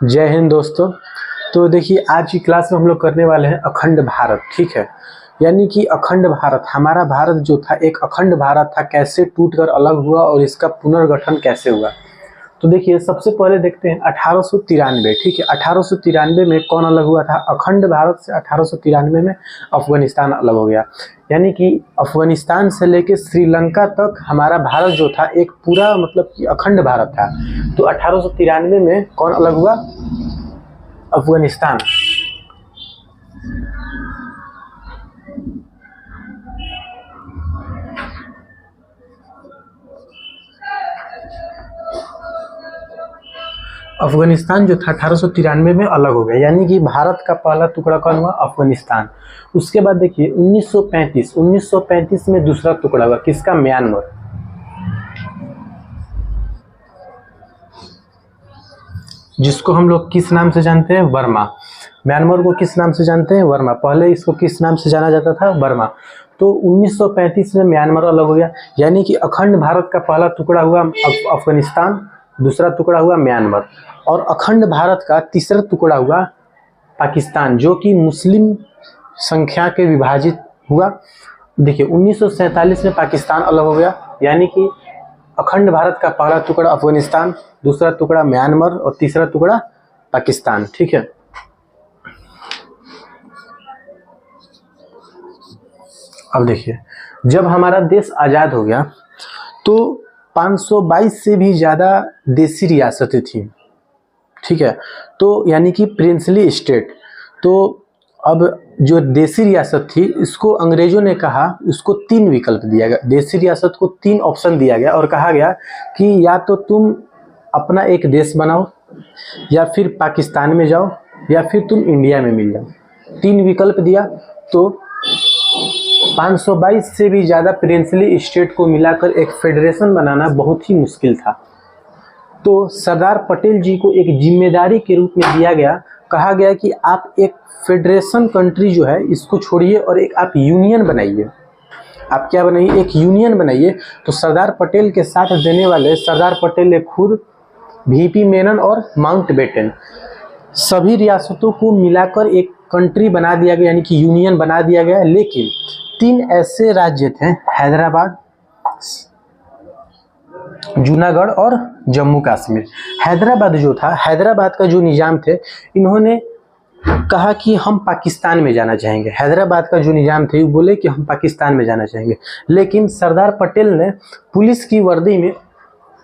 जय हिंद दोस्तों। तो देखिए आज की क्लास में हम लोग करने वाले हैं अखंड भारत। ठीक है, यानी कि अखंड भारत, हमारा भारत जो था एक अखंड भारत था, कैसे टूटकर अलग हुआ और इसका पुनर्गठन कैसे हुआ। तो देखिए सबसे पहले देखते हैं 1893। ठीक है, 1893 में कौन अलग हुआ था? अखंड भारत से 1893 में अफगानिस्तान अलग हो गया। यानी कि अफगानिस्तान से लेके श्रीलंका तक हमारा भारत जो था एक पूरा मतलब कि अखंड भारत था। तो 1893 में कौन अलग हुआ? अफगानिस्तान। अफगानिस्तान जो था 1893 में अलग हो गया, यानी कि भारत का पहला टुकड़ा कौन हुआ? अफगानिस्तान। उसके बाद देखिए 1935 में दूसरा टुकड़ा हुआ, किसका? म्यांमार। जिसको हम लोग किस नाम से जानते हैं? वर्मा। म्यांमार को किस नाम से जानते हैं? वर्मा। पहले इसको किस नाम से जाना जाता था? वर्मा। तो 1935 में म्यांमार अलग हो गया, यानी कि अखंड भारत का पहला टुकड़ा हुआ अफगानिस्तान, दूसरा टुकड़ा हुआ म्यांमार, और अखंड भारत का तीसरा टुकड़ा हुआ पाकिस्तान, जो कि मुस्लिम संख्या के विभाजित हुआ। देखिए 1947 में पाकिस्तान अलग हो गया, यानी कि अखंड भारत का पहला टुकड़ा अफगानिस्तान, दूसरा टुकड़ा म्यांमार और तीसरा टुकड़ा पाकिस्तान। ठीक है, अब देखिए जब हमारा देश आज़ाद हो गया तो 522 से भी ज़्यादा देसी रियासतें थी। ठीक है, तो यानी कि प्रिंसली स्टेट। तो अब जो देसी रियासत थी इसको अंग्रेजों ने कहा, उसको 3 विकल्प दिया गया, देसी रियासत को 3 ऑप्शन दिया गया और कहा गया कि या तो तुम अपना एक देश बनाओ, या फिर पाकिस्तान में जाओ, या फिर तुम इंडिया में मिल जाओ। 3 विकल्प दिया। तो 522 से भी ज़्यादा प्रिंसली स्टेट को मिलाकर एक फेडरेशन बनाना बहुत ही मुश्किल था। तो सरदार पटेल जी को एक जिम्मेदारी के रूप में दिया गया, कहा गया कि आप एक फेडरेशन कंट्री जो है इसको छोड़िए और एक आप यूनियन बनाइए। आप क्या बनाइए? एक यूनियन बनाइए। तो सरदार पटेल के साथ देने वाले सरदार पटेल ने खुद वीपी मेनन और माउंटबेटन सभी रियासतों को मिलाकर एक कंट्री बना दिया गया, यानी कि यूनियन बना दिया गया। लेकिन 3 ऐसे राज्य थे, हैदराबाद, जूनागढ़ और जम्मू कश्मीर। हैदराबाद जो था, हैदराबाद का जो निजाम थे, इन्होंने कहा कि हम पाकिस्तान में जाना चाहेंगे। हैदराबाद का जो निजाम थे वो बोले कि हम पाकिस्तान में जाना चाहेंगे। लेकिन सरदार पटेल ने पुलिस की वर्दी में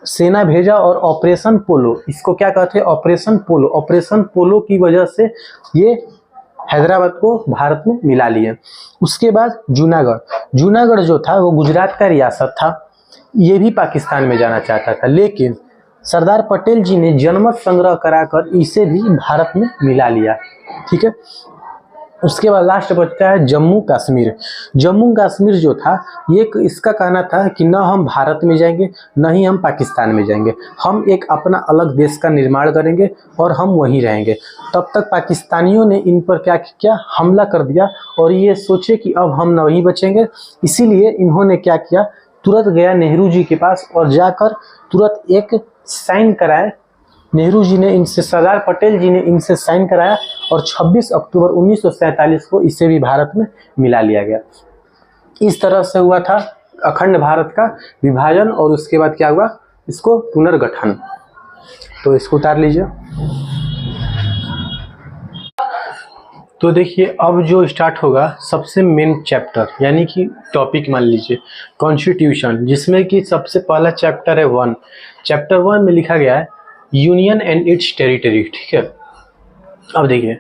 सेना भेजा और ऑपरेशन पोलो, इसको क्या कहते हैं? ऑपरेशन पोलो। ऑपरेशन पोलो की वजह से ये हैदराबाद को भारत में मिला लिए। उसके बाद जूनागढ़, जूनागढ़ जो था वो गुजरात का रियासत था, ये भी पाकिस्तान में जाना चाहता था, लेकिन सरदार पटेल जी ने जनमत संग्रह कराकर इसे भी भारत में मिला लिया। ठीक है, उसके बाद लास्ट बचता है जम्मू कश्मीर। जम्मू कश्मीर जो था ये इसका कहना था कि न हम भारत में जाएंगे न ही हम पाकिस्तान में जाएंगे, हम एक अपना अलग देश का निर्माण करेंगे और हम वहीं रहेंगे। तब तक पाकिस्तानियों ने इन पर क्या किया? हमला कर दिया, और ये सोचे कि अब हम नहीं बचेंगे। इसीलिए इन्होंने क्या किया? तुरंत गया नेहरू जी के पास और जाकर तुरंत एक साइन कराए। नेहरू जी ने इनसे, सरदार पटेल जी ने इनसे साइन कराया और 26 अक्टूबर 1947 को इसे भी भारत में मिला लिया गया। इस तरह से हुआ था अखंड भारत का विभाजन, और उसके बाद क्या हुआ? इसको पुनर्गठन। तो इसको उतार लीजिए। तो देखिए अब जो स्टार्ट होगा सबसे मेन चैप्टर, यानी कि टॉपिक मान लीजिए कॉन्स्टिट्यूशन, जिसमें कि सबसे पहला चैप्टर है 1। चैप्टर 1 में लिखा गया है यूनियन एंड इट्स टेरिटरी। ठीक है, अब देखिए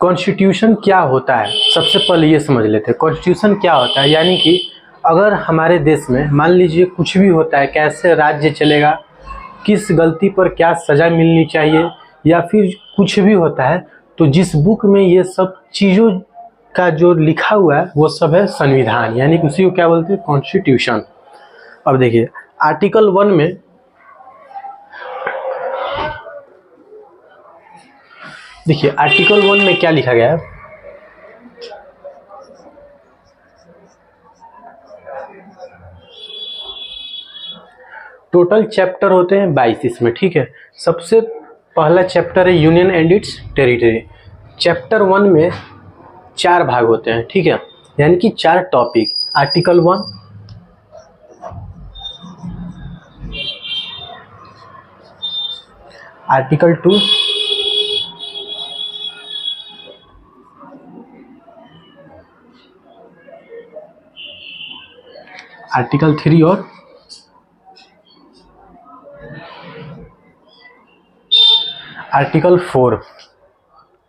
कॉन्स्टिट्यूशन क्या होता है, सबसे पहले ये समझ लेते हैं कॉन्स्टिट्यूशन क्या होता है। यानी कि अगर हमारे देश में मान लीजिए कुछ भी होता है, कैसे राज्य चलेगा, किस गलती पर क्या सज़ा मिलनी चाहिए, या फिर कुछ भी होता है, तो जिस बुक में ये सब चीज़ों का जो लिखा हुआ है वो सब है संविधान, यानी कि उसी को क्या बोलते हैं? कॉन्स्टिट्यूशन। अब देखिए आर्टिकल 1 में, देखिए आर्टिकल 1 में क्या लिखा गया है? टोटल चैप्टर होते हैं 22 इसमें, ठीक है। सबसे पहला चैप्टर है union and it's territory. Chapter 1 में 4 भाग होते हैं, ठीक है, यानी कि 4 टॉपिक। आर्टिकल 1, आर्टिकल 2, आर्टिकल 3 और आर्टिकल 4।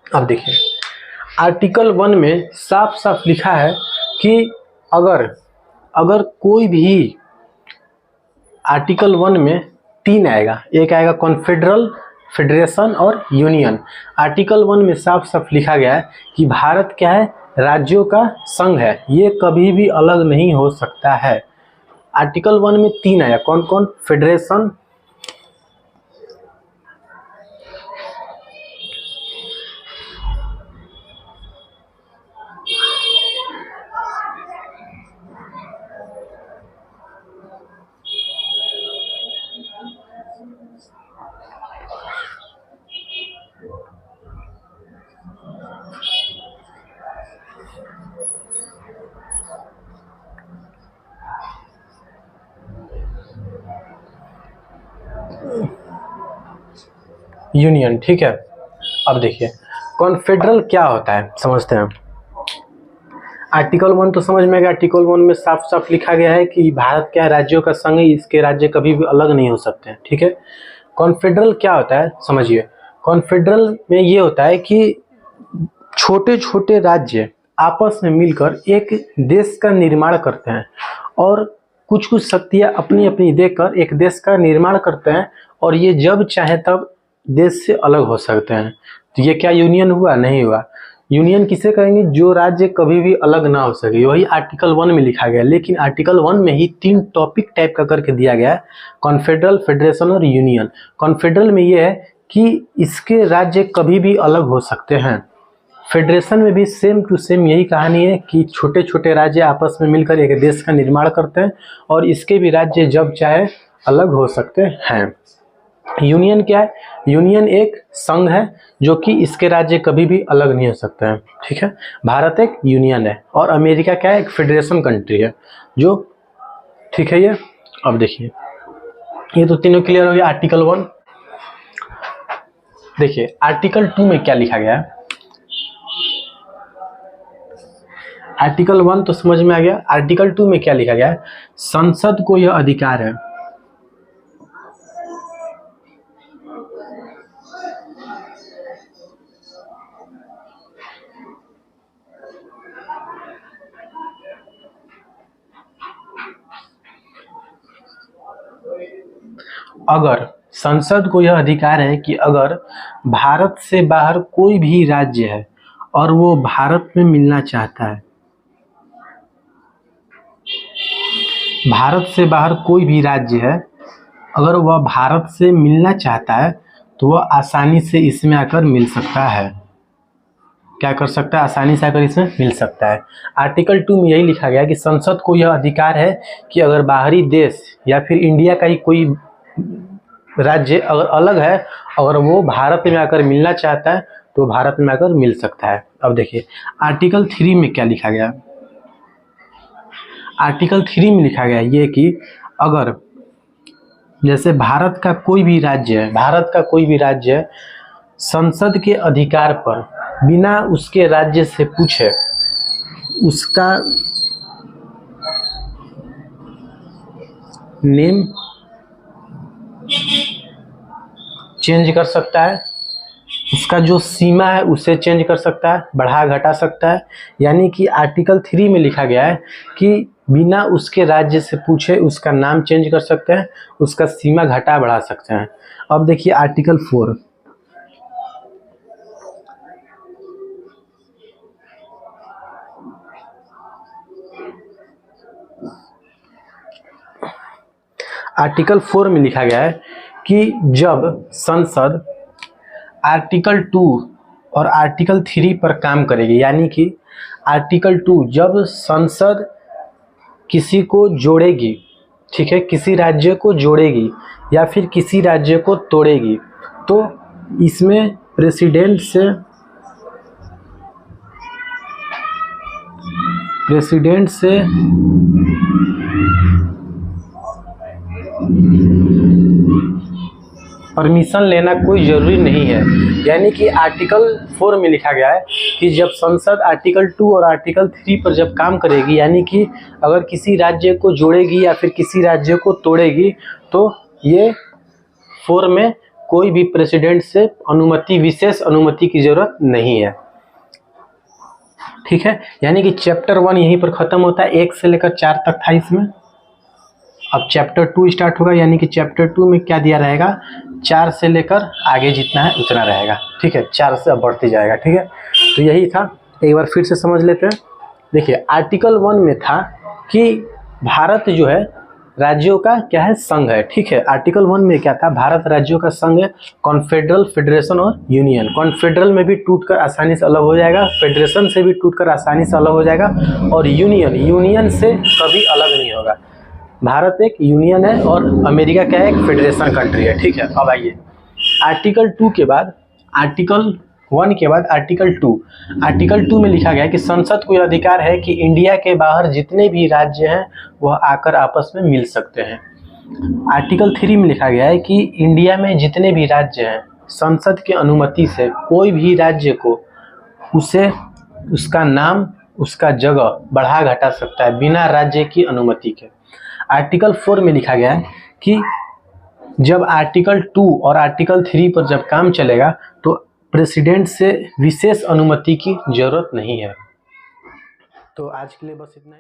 अब देखिए, आर्टिकल 1 में साफ साफ लिखा है कि अगर कोई भी, आर्टिकल 1 में 3 आएगा, एक आएगा कॉन्फेडरल, फेडरेशन और यूनियन। आर्टिकल 1 में साफ साफ लिखा गया है कि भारत क्या है, राज्यों का संघ है, ये कभी भी अलग नहीं हो सकता है। आर्टिकल 1 में 3 आया, कौन कौन, फेडरेशन, यूनियन, ठीक है। अब देखिए कॉन्फेडरल क्या होता है, समझते हैं। आर्टिकल 1 तो समझ में आ गया। आर्टिकल 1 में साफ साफ लिखा गया है कि भारत क्या है, राज्यों का संघ है, इसके राज्य कभी भी अलग नहीं हो सकते हैं, ठीक है। कॉन्फेडरल क्या होता है, समझिए। कॉन्फेडरल में ये होता है कि छोटे छोटे राज्य आपस में मिलकर एक देश का निर्माण करते हैं और कुछ कुछ शक्तियाँ अपनी अपनी देकर एक देश का निर्माण करते हैं, और ये जब चाहे तब देश से अलग हो सकते हैं। तो ये क्या यूनियन हुआ, नहीं हुआ। यूनियन किसे कहेंगे, जो राज्य कभी भी अलग ना हो सके, वही आर्टिकल 1 में लिखा गया है। लेकिन आर्टिकल 1 में ही 3 टॉपिक टाइप का करके दिया गया है, कॉन्फेडरल, फेडरेशन और यूनियन। कॉन्फेडरल में ये है कि इसके राज्य कभी भी अलग हो सकते हैं। फेडरेशन में भी सेम टू सेम यही कहानी है कि छोटे छोटे राज्य आपस में मिलकर एक देश का निर्माण करते हैं और इसके भी राज्य जब चाहे अलग हो सकते हैं। यूनियन क्या है, यूनियन एक संघ है जो कि इसके राज्य कभी भी अलग नहीं हो सकते हैं, ठीक है। भारत एक यूनियन है और अमेरिका क्या है, एक फेडरेशन कंट्री है जो, ठीक है। ये अब देखिए, ये तो तीनों क्लियर हो गया। आर्टिकल 1 देखिए, आर्टिकल 2 में क्या लिखा गया है। आर्टिकल 1 तो समझ में आ गया। आर्टिकल 2 में क्या लिखा गया है, संसद को यह अधिकार है अगर, संसद को यह अधिकार है कि अगर भारत से बाहर कोई भी राज्य है और वो भारत में मिलना चाहता है, भारत से बाहर कोई भी राज्य है अगर वह भारत से मिलना चाहता है तो वह आसानी से इसमें आकर मिल सकता है। क्या कर सकता है, आसानी से आकर इसमें मिल सकता है। आर्टिकल 2 में यही लिखा गया है कि संसद को यह अधिकार है कि अगर बाहरी देश या फिर इंडिया का ही कोई राज्य अगर अलग है, अगर वो भारत में आकर मिलना चाहता है तो भारत में आकर मिल सकता है। अब देखिए आर्टिकल 3 में क्या लिखा गया। आर्टिकल 3 में लिखा गया ये कि अगर जैसे भारत का कोई भी राज्य है, भारत का कोई भी राज्य है, संसद के अधिकार पर बिना उसके राज्य से पूछे उसका नेम चेंज कर सकता है, उसका जो सीमा है उसे चेंज कर सकता है, बढ़ा घटा सकता है। यानी कि आर्टिकल 3 में लिखा गया है कि बिना उसके राज्य से पूछे उसका नाम चेंज कर सकते हैं, उसका सीमा घटा बढ़ा सकते हैं। अब देखिए आर्टिकल 4। आर्टिकल 4 में लिखा गया है कि जब संसद आर्टिकल 2 और आर्टिकल 3 पर काम करेगी, यानी कि आर्टिकल 2 जब संसद किसी को जोड़ेगी, ठीक है, किसी राज्य को जोड़ेगी या फिर किसी राज्य को तोड़ेगी, तो इसमें प्रेसिडेंट से परमिशन लेना कोई ज़रूरी नहीं है। यानी कि आर्टिकल 4 में लिखा गया है कि जब संसद आर्टिकल 2 और आर्टिकल 3 पर जब काम करेगी, यानी कि अगर किसी राज्य को जोड़ेगी या फिर किसी राज्य को तोड़ेगी, तो ये 4 में कोई भी प्रेसिडेंट से विशेष अनुमति की ज़रूरत नहीं है। ठीक है, यानी कि चैप्टर 1 यहीं पर ख़त्म होता है, 1 से लेकर 4 तक था इसमें। अब चैप्टर 2 स्टार्ट होगा, यानी कि चैप्टर 2 में क्या दिया रहेगा, 4 से लेकर आगे जितना है उतना रहेगा। ठीक है, 4 से अब बढ़ते जाएगा। ठीक है, तो यही था, एक बार फिर से समझ लेते हैं। देखिए, आर्टिकल 1 में था कि भारत जो है राज्यों का क्या है, संघ है। ठीक है, आर्टिकल 1 में क्या था, भारत राज्यों का संघ है, कॉन्फेडरल, फेडरेशन और यूनियन। कॉन्फेडरल में भी टूटकर आसानी से अलग हो जाएगा, फेडरेशन से भी टूटकर आसानी से अलग हो जाएगा, और यूनियन से कभी अलग नहीं होगा। भारत एक यूनियन है और अमेरिका क्या है, एक फेडरेशन कंट्री है। ठीक है, अब आइए आर्टिकल 2 के बाद, आर्टिकल 1 के बाद आर्टिकल 2। आर्टिकल 2 में लिखा गया है कि संसद को यह अधिकार है कि इंडिया के बाहर जितने भी राज्य हैं वह आकर आपस में मिल सकते हैं। आर्टिकल 3 में लिखा गया है कि इंडिया में जितने भी राज्य हैं, संसद की अनुमति से कोई भी राज्य को उसका नाम, उसका जगह बढ़ा घटा सकता है बिना राज्य की अनुमति के। आर्टिकल 4 में लिखा गया है कि जब आर्टिकल 2 और आर्टिकल 3 पर जब काम चलेगा तो प्रेसिडेंट से विशेष अनुमति की जरूरत नहीं है। तो आज के लिए बस इतना ही।